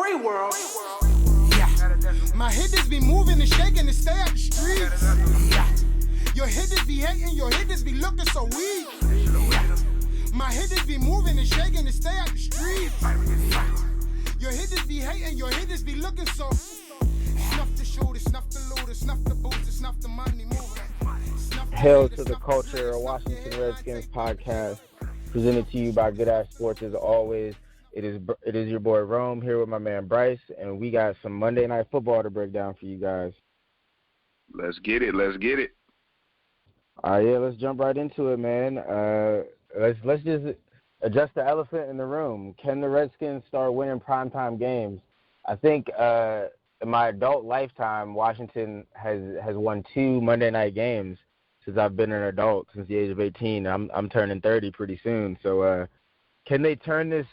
free world. Yeah. My hitters be moving and shaking to stay out the streets. Yeah. Your hitters be hating, your hitters be looking so weak. Yeah. My hitters be moving and shaking to stay out the streets. Yeah. Your hitters be hating, your hitters be looking so. Snuff the shooter, snuff the looter, snuff the booster, snuff the money mover. Hail to the Culture, a Washington Redskins podcast, presented to you by Good Ass Sports as always. It is your boy Rome here with my man Bryce, and we got some Monday Night Football to break down for you guys. Let's get it. All right, yeah, let's jump right into it, man. Let's just address the elephant in the room. Can the Redskins start winning primetime games? I think in my adult lifetime, Washington has won 2 Monday night games since I've been an adult, since the age of 18. I'm turning 30 pretty soon. So can they turn this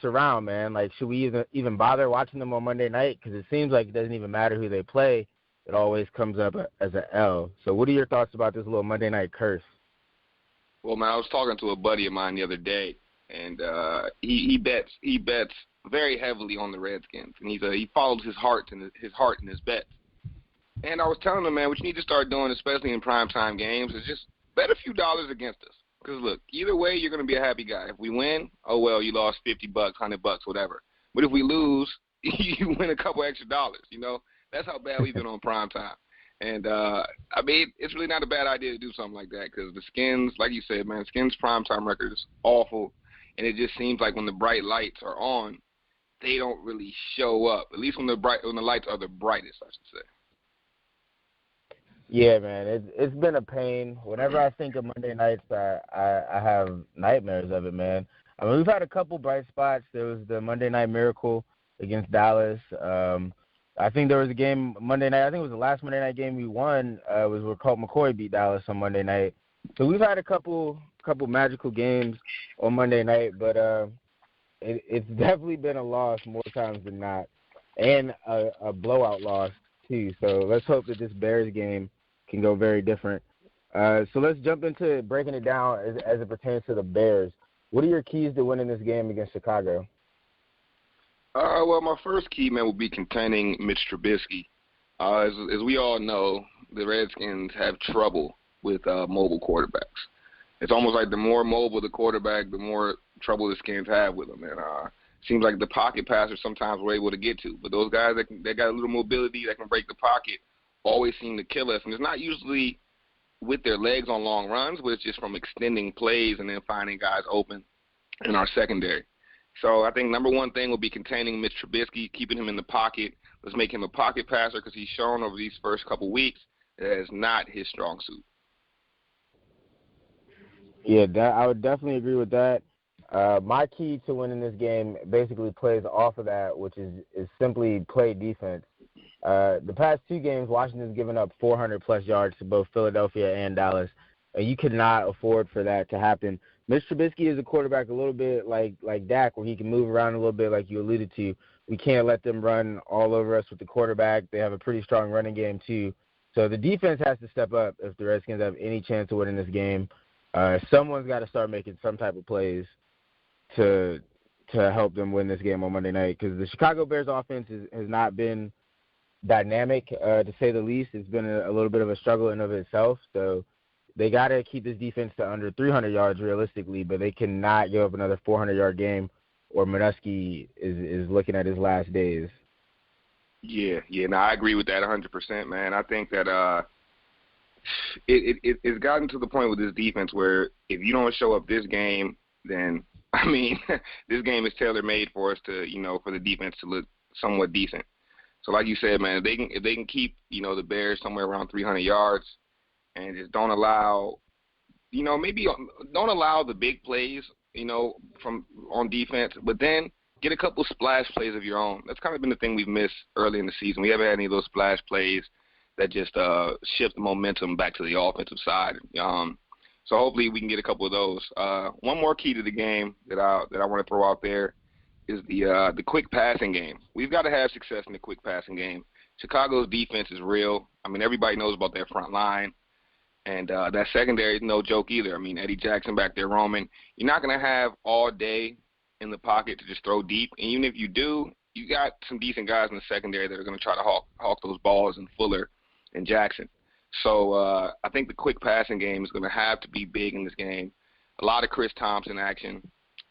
around, man? Like, should we even bother watching them on Monday night? Because it seems like it doesn't even matter who they play. It always comes up as an L. So what are your thoughts about this little Monday night curse? Well, man, I was talking to a buddy of mine the other day, and he bets very heavily on the Redskins, and he follows his heart and his bets. And I was telling him, man, what you need to start doing, especially in primetime games, is just bet a few dollars against us. Because, look, either way, you're going to be a happy guy. If we win, oh, well, you lost $50, $100, whatever. But if we lose, you win a couple extra dollars, you know? That's how bad we've been on primetime. And, I mean, it's really not a bad idea to do something like that because the Skins, like you said, man, Skins' primetime record is awful. And it just seems like when the bright lights are on, they don't really show up, at least when the lights are the brightest, I should say. Yeah, man, it's been a pain. Whenever I think of Monday nights, I have nightmares of it, man. I mean, we've had a couple bright spots. There was the Monday Night Miracle against Dallas. I think there was a game Monday night. I think it was the last Monday night game we won. Was where Colt McCoy beat Dallas on Monday night. So we've had a couple magical games on Monday night, but it's definitely been a loss more times than not, and a blowout loss too. So let's hope that this Bears game can go very different. So let's jump into breaking it down as it pertains to the Bears. What are your keys to winning this game against Chicago? Well, my first key, man, will be containing Mitch Trubisky. As we all know, the Redskins have trouble with mobile quarterbacks. It's almost like the more mobile the quarterback, the more trouble the Skins have with them. And seems like the pocket passers sometimes we're able to get to. But those guys that got a little mobility that can break the pocket always seem to kill us. And it's not usually with their legs on long runs, but it's just from extending plays and then finding guys open in our secondary. So I think number one thing will be containing Mitch Trubisky, keeping him in the pocket. Let's make him a pocket passer because he's shown over these first couple weeks that is not his strong suit. Yeah, I would definitely agree with that. My key to winning this game basically plays off of that, which is simply play defense. The past 2 games, Washington's given up 400-plus yards to both Philadelphia and Dallas, and you could not afford for that to happen. Mitch Trubisky is a quarterback a little bit like Dak, where he can move around a little bit like you alluded to. We can't let them run all over us with the quarterback. They have a pretty strong running game, too. So the defense has to step up if the Redskins have any chance of winning this game. Someone's got to start making some type of plays to help them win this game on Monday night because the Chicago Bears offense has not been dynamic, to say the least. It's been a little bit of a struggle in of itself. So they got to keep this defense to under 300 yards realistically, but they cannot give up another 400-yard game or Minuski is looking at his last days. Yeah, no, I agree with that 100%, man. I think that it's gotten to the point with this defense where if you don't show up this game, then, I mean, this game is tailor-made for us to, for the defense to look somewhat decent. So like you said, man, if they can keep, the Bears somewhere around 300 yards and just don't allow, maybe don't allow the big plays, from on defense, but then get a couple splash plays of your own. That's kind of been the thing we've missed early in the season. We haven't had any of those splash plays that just shift the momentum back to the offensive side. So hopefully we can get a couple of those. One more key to the game that I want to throw out there is the quick passing game. We've got to have success in the quick passing game. Chicago's defense is real. I mean, everybody knows about their front line. And that secondary is no joke either. I mean, Eddie Jackson back there roaming. You're not going to have all day in the pocket to just throw deep. And even if you do, you got some decent guys in the secondary that are going to try to hawk those balls, and Fuller and Jackson. So I think the quick passing game is going to have to be big in this game. A lot of Chris Thompson action,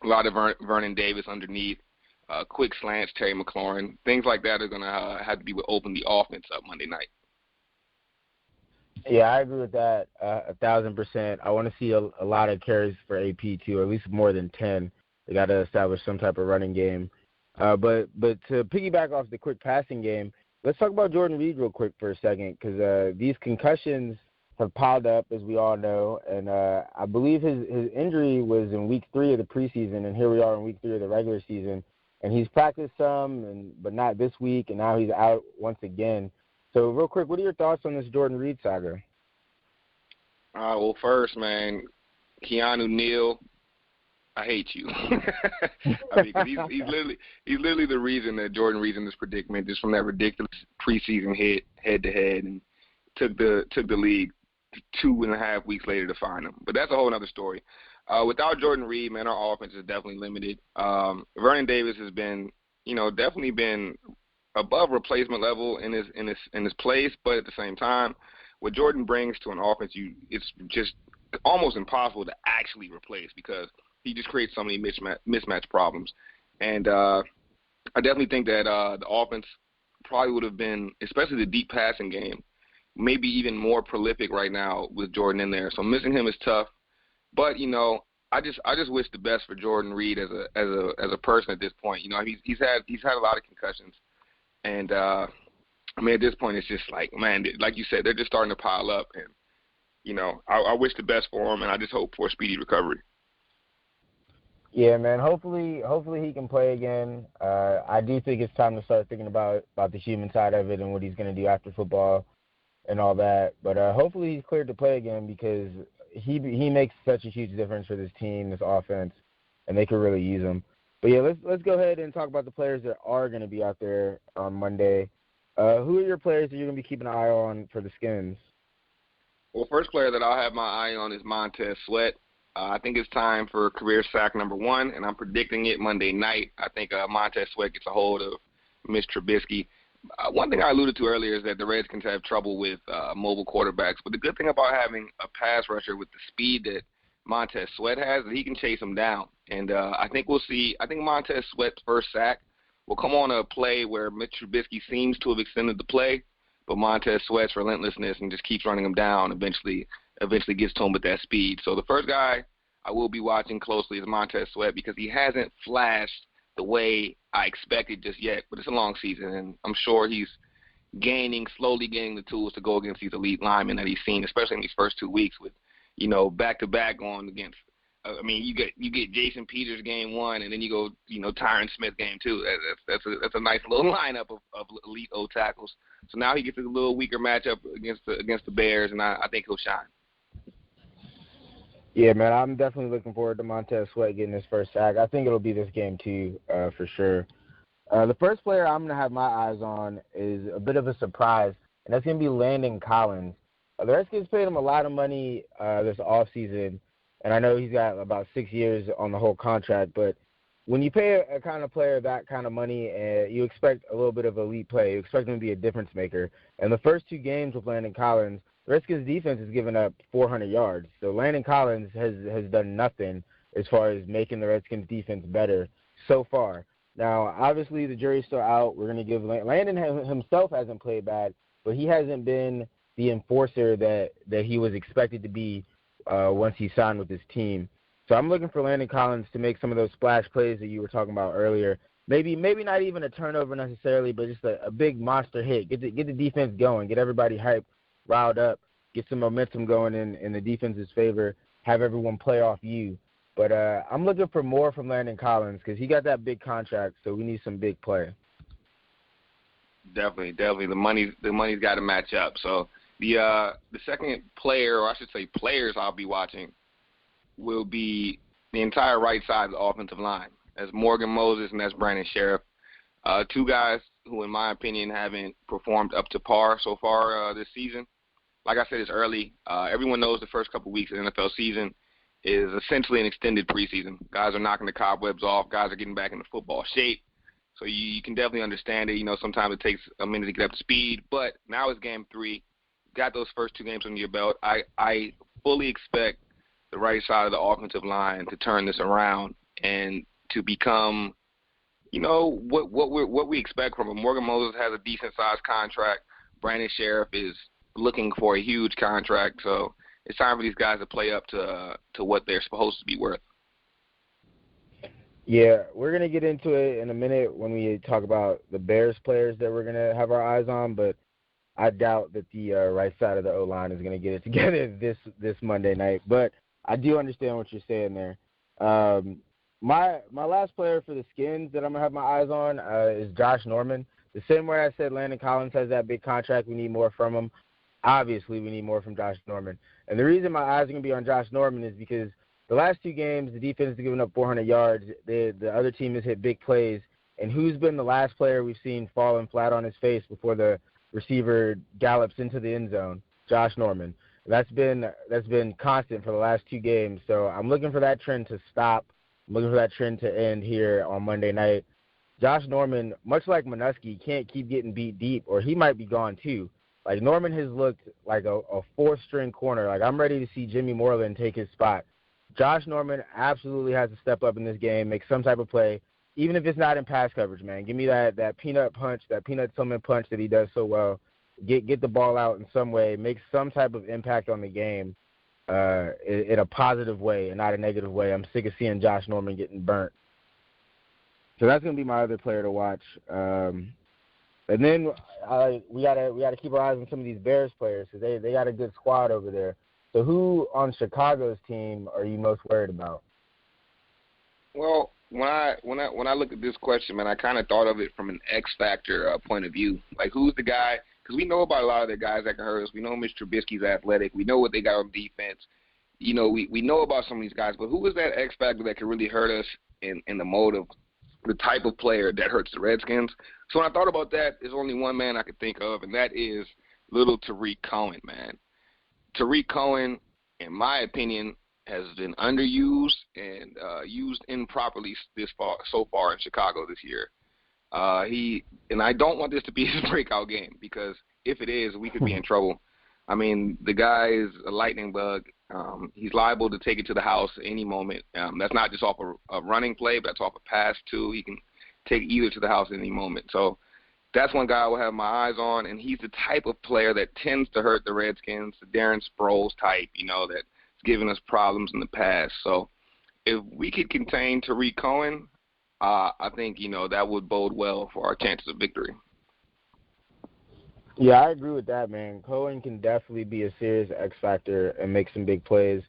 a lot of Vernon Davis underneath, quick slants, Terry McLaurin. Things like that are going to have to be what open the offense up Monday night. Yeah, I agree with that 1,000%. I want to see a lot of carries for AP too, or at least more than 10. They got to establish some type of running game. But to piggyback off the quick passing game, let's talk about Jordan Reed real quick for a second, because these concussions have piled up, as we all know, and I believe his injury was in week 3 of the preseason, and here we are in week 3 of the regular season, and he's practiced some, but not this week, and now he's out once again. So real quick, what are your thoughts on this Jordan Reed saga? Well, first, man, Keanu Neal, I hate you. I mean, 'cause he's literally the reason that Jordan Reed's in this predicament, just from that ridiculous preseason hit head-to-head, and took the league 2.5 weeks later to find him. But that's a whole other story. Without Jordan Reed, man, our offense is definitely limited. Vernon Davis has been, definitely been above replacement level in his place, but at the same time, what Jordan brings to an offense, it's just almost impossible to actually replace, because he just creates so many mismatch problems. And I definitely think that the offense probably would have been, especially the deep passing game, maybe even more prolific right now with Jordan in there. So missing him is tough. But I just wish the best for Jordan Reed as a person at this point. He's had a lot of concussions, and at this point it's just like, man, like you said, they're just starting to pile up, and I wish the best for him, and I just hope for a speedy recovery. Yeah, man. Hopefully he can play again. I do think it's time to start thinking about the human side of it and what he's going to do after football and all that. But hopefully he's cleared to play again, because he makes such a huge difference for this team, this offense, and they could really use him. But yeah, let's go ahead and talk about the players that are going to be out there on Monday. Who are your players that you're going to be keeping an eye on for the Skins? Well, first player that I'll have my eye on is Montez Sweat. I think it's time for career sack number 1, and I'm predicting it Monday night. I think Montez Sweat gets a hold of Mitch Trubisky. One thing I alluded to earlier is that the Redskins have trouble with mobile quarterbacks, but the good thing about having a pass rusher with the speed that Montez Sweat has, that he can chase him down. And I think Montez Sweat's first sack will come on a play where Mitch Trubisky seems to have extended the play, but Montez Sweat's relentlessness and just keeps running him down, eventually gets to him with that speed. So the first guy I will be watching closely is Montez Sweat, because he hasn't flashed the way I expected just yet, but it's a long season, and I'm sure he's slowly gaining the tools to go against these elite linemen that he's seen, especially in these first 2 weeks with, back-to-back going against. You get Jason Peters game 1, and then you go, Tyron Smith game 2. That's a nice little lineup of elite O tackles. So now he gets a little weaker matchup against the Bears, and I think he'll shine. Yeah, man, I'm definitely looking forward to Montez Sweat getting his first sack. I think it'll be this game too, for sure. The first player I'm going to have my eyes on is a bit of a surprise, and that's going to be Landon Collins. The Redskins paid him a lot of money this offseason, and I know he's got about 6 years on the whole contract, but when you pay a kind of player that kind of money, you expect a little bit of elite play. You expect him to be a difference maker. And the first 2 games with Landon Collins, the Redskins defense has given up 400 yards. So Landon Collins has done nothing as far as making the Redskins defense better so far. Now, obviously, the jury's still out. We're going to give Landon himself hasn't played bad, but he hasn't been the enforcer that he was expected to be once he signed with his team. So I'm looking for Landon Collins to make some of those splash plays that you were talking about earlier. Maybe not even a turnover necessarily, but just a big monster hit. Get the defense going. Get everybody hyped, riled up. Get some momentum going in the defense's favor. Have everyone play off you. But I'm looking for more from Landon Collins, because he got that big contract, so we need some big play. Definitely. The money's got to match up. So the second player, or I should say players I'll be watching, will be the entire right side of the offensive line. That's Morgan Moses and that's Brandon Sheriff. 2 guys who, in my opinion, haven't performed up to par so far this season. Like I said, it's early. Everyone knows the first couple weeks of the NFL season is essentially an extended preseason. Guys are knocking the cobwebs off. Guys are getting back into football shape. So you can definitely understand it. Sometimes it takes a minute to get up to speed. But now it's game 3. Got those first 2 games under your belt. I fully expect the right side of the offensive line to turn this around and to become, what we expect from him. Morgan Moses has a decent-sized contract. Brandon Sheriff is looking for a huge contract. So it's time for these guys to play up to what they're supposed to be worth. Yeah, we're going to get into it in a minute when we talk about the Bears players that we're going to have our eyes on, but I doubt that the right side of the O-line is going to get it together this Monday night. But I do understand what you're saying there. My last player for the Skins that I'm going to have my eyes on is Josh Norman. The same way I said Landon Collins has that big contract, we need more from him. Obviously, we need more from Josh Norman. And the reason my eyes are going to be on Josh Norman is because the last 2 games, the defense has given up 400 yards. The other team has hit big plays. And who's been the last player we've seen falling flat on his face before the receiver gallops into the end zone? Josh Norman. That's been constant for the last 2 games. So I'm looking for that trend to stop. I'm looking for that trend to end here on Monday night. Josh Norman, much like Minuski, can't keep getting beat deep, or he might be gone too. Like, Norman has looked like a 4th-string corner. Like, I'm ready to see Jimmy Moreland take his spot. Josh Norman absolutely has to step up in this game, make some type of play, even if it's not in pass coverage, man. Give me that peanut punch, that peanut Tillman punch that he does so well. Get the ball out in some way, make some type of impact on the game in a positive way and not a negative way. I'm sick of seeing Josh Norman getting burnt. So that's going to be my other player to watch. And then we gotta keep our eyes on some of these Bears players because they got a good squad over there. So who on Chicago's team are you most worried about? Well, when I look at this question, man, I kind of thought of it from an X factor point of view. Like, who's the guy? Because we know about a lot of the guys that can hurt us. We know Mr. Trubisky's athletic. We know what they got on defense. We know about some of these guys. But who is that X factor that can really hurt us in the mode of the type of player that hurts the Redskins? So when I thought about that, there's only one man I could think of, and that is little Tariq Cohen, man. Tariq Cohen, in my opinion, has been underused and used improperly so far in Chicago this year. And I don't want this to be his breakout game because if it is, we could be in trouble. I mean, the guy is a lightning bug. He's liable to take it to the house at any moment. That's not just off a running play, but that's off a pass too. He can take either to the house at any moment. So that's one guy I will have my eyes on, and he's the type of player that tends to hurt the Redskins, the Darren Sproles type, that's given us problems in the past. So if we could contain Tariq Cohen, I think, that would bode well for our chances of victory. Yeah, I agree with that, man. Cohen can definitely be a serious X factor and make some big plays.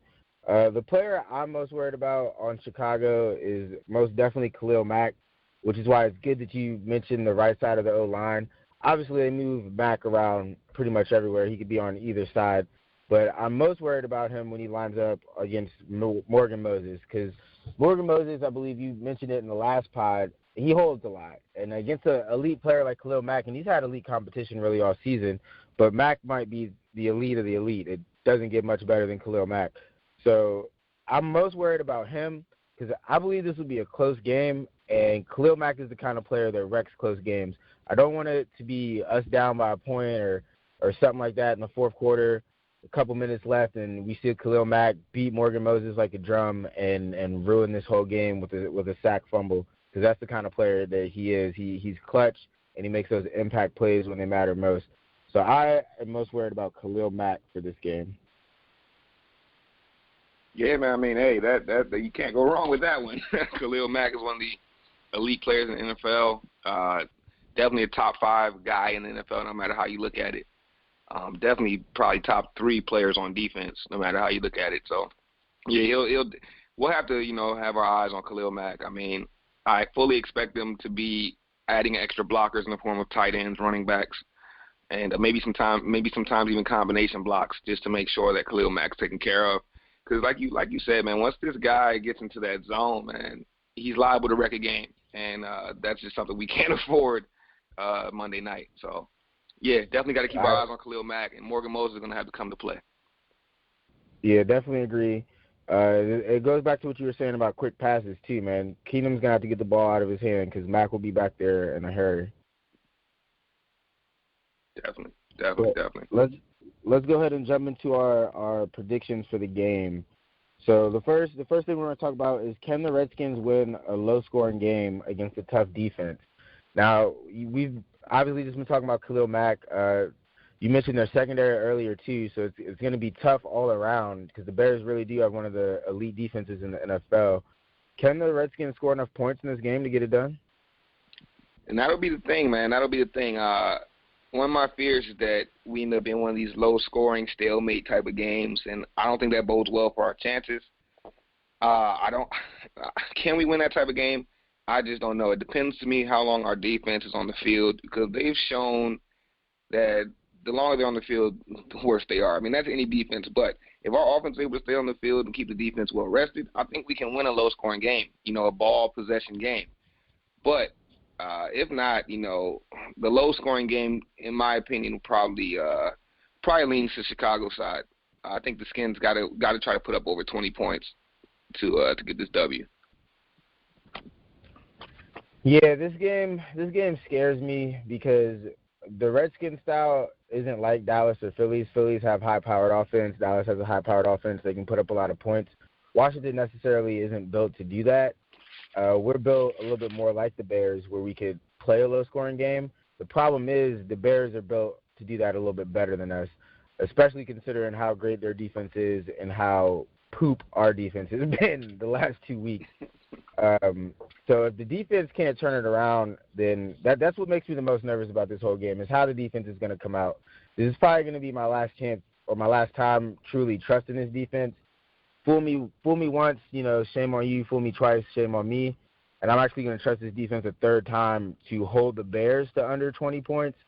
The player I'm most worried about on Chicago is most definitely Khalil Mack, which is why it's good that you mentioned the right side of the O-line. Obviously, they move Mack around pretty much everywhere. He could be on either side. But I'm most worried about him when he lines up against Morgan Moses because Morgan Moses, I believe you mentioned it in the last pod, he holds a lot. And against an elite player like Khalil Mack, and he's had elite competition really all season, but Mack might be the elite of the elite. It doesn't get much better than Khalil Mack. So I'm most worried about him because I believe this will be a close game, and Khalil Mack is the kind of player that wrecks close games. I don't want it to be us down by a point or something like that in the fourth quarter, a couple minutes left, and we see Khalil Mack beat Morgan Moses like a drum and ruin this whole game with a sack fumble. Because that's the kind of player that he is. He's clutch, and he makes those impact plays when they matter most. So I am most worried about Khalil Mack for this game. Yeah, man. I mean, hey, that you can't go wrong with that one. Khalil Mack is one of the elite players in the NFL. Definitely a top 5 guy in the NFL, no matter how you look at it. Definitely probably top 3 players on defense, no matter how you look at it. So, yeah, we'll have to, have our eyes on Khalil Mack. I mean, I fully expect them to be adding extra blockers in the form of tight ends, running backs, and maybe sometimes even combination blocks just to make sure that Khalil Mack's taken care of. Because like you said, man, once this guy gets into that zone, man, he's liable to wreck a game, and that's just something we can't afford Monday night. So, yeah, definitely got to keep our eyes on Khalil Mack, and Morgan Moses is going to have to come to play. Yeah, definitely agree. It goes back to what you were saying about quick passes too, man. Keenum's gonna have to get the ball out of his hand because Mac will be back there in a hurry. Definitely. Let's go ahead and jump into our predictions for the game. So the first thing we're going to talk about is, can the Redskins win a low-scoring game against a tough defense? Now, we've obviously just been talking about Khalil Mack. You mentioned their secondary earlier too, so it's going to be tough all around because the Bears really do have one of the elite defenses in the NFL. Can the Redskins score enough points in this game to get it done? And that'll be the thing, man. That'll be the thing. One of my fears is that we end up in one of these low-scoring, stalemate type of games, and I don't think that bodes well for our chances. Can we win that type of game? I just don't know. It depends to me how long our defense is on the field, because they've shown that the longer they're on the field, the worse they are. I mean, that's any defense, but if our offense is able to stay on the field and keep the defense well rested, I think we can win a low-scoring game, a ball possession game. But if not, the low-scoring game, in my opinion, probably leans to Chicago side. I think the Skins got to try to put up over 20 points to get this W. Yeah, this game scares me because the Redskins style isn't like Dallas or Phillies. Phillies have high-powered offense. Dallas has a high-powered offense. They can put up a lot of points. Washington necessarily isn't built to do that. We're built a little bit more like the Bears, where we could play a low-scoring game. The problem is the Bears are built to do that a little bit better than us, especially considering how great their defense is and how poop our defense has been the last 2 weeks. So if the defense can't turn it around, then that's what makes me the most nervous about this whole game, is how the defense is going to come out. This is probably going to be my last chance or my last time truly trusting this defense. Fool me once, shame on you. Fool me twice, shame on me. And I'm actually going to trust this defense a third time to hold the Bears to under 20 points.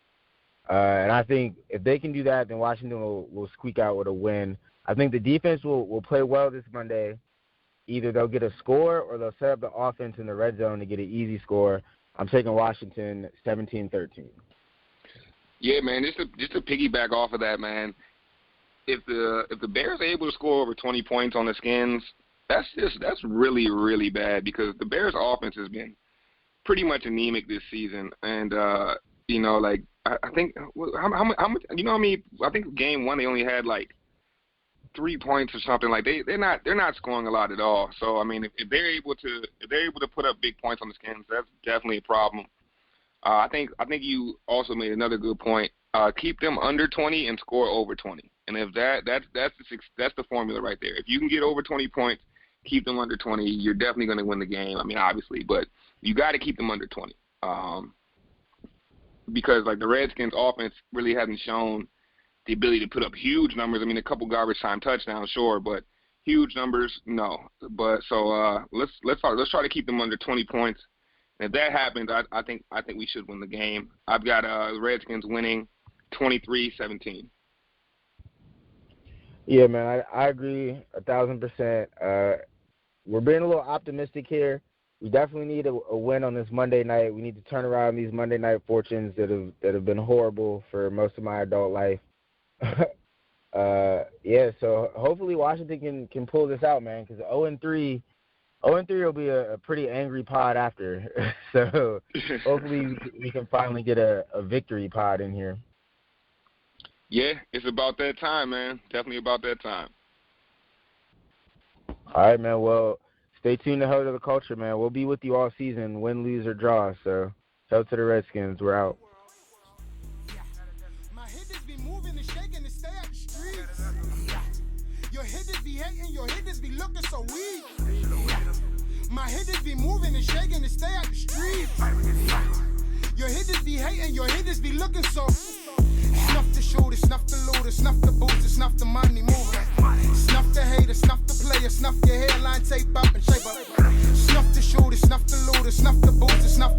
And I think if they can do that, then Washington will squeak out with a win. I think the defense will play well this Monday. Either they'll get a score or they'll set up the offense in the red zone to get an easy score. I'm taking Washington 17-13. Yeah, man, just to piggyback off of that, man. If the Bears are able to score over 20 points on the Skins, that's really, really bad, because the Bears' offense has been pretty much anemic this season. And I think how much, how many? I think game one they only had like 3 points or something. Like they're not scoring a lot at all. So I mean, if they're able to put up big points on the Skins, that's definitely a problem. I think you also made another good point. Keep them under 20 and score over 20. And if that's the formula right there. If you can get over 20 points, keep them under 20, you're definitely going to win the game. I mean, obviously, but you got to keep them under 20. Because like the Redskins offense really hasn't shown the ability to put up huge numbers. I mean, a couple garbage time touchdowns, sure, but huge numbers, no. But so let's try to keep them under 20 points. And if that happens, I think we should win the game. I've got the Redskins winning 23-17. Yeah, man, I agree 1,000%. We're being a little optimistic here. We definitely need a win on this Monday night. We need to turn around these Monday night fortunes that have been horrible for most of my adult life. So hopefully Washington can pull this out, man, because 0-3 will be a pretty angry pod after. So hopefully we can finally get a victory pod in here. Yeah, it's about that time, man. Definitely about that time. All right, man. Well, stay tuned to Hell to the Culture, man. We'll be with you all season, win, lose, or draw. So, hell to the Redskins. We're out. My hitters be moving and shaking to stay out the streets. Your hitters be hating, your hitters be looking so weak. My hitters be moving and shaking to stay out the streets. Your hitters be hating, your hitters be looking so. Snuff the shooter, snuff the looter, snuff the booster, snuff the money mover. Snuff the hater, snuff the player, snuff your hairline, tape up and shape up. Snuff the shooter, snuff the looter, snuff the booster, snuff the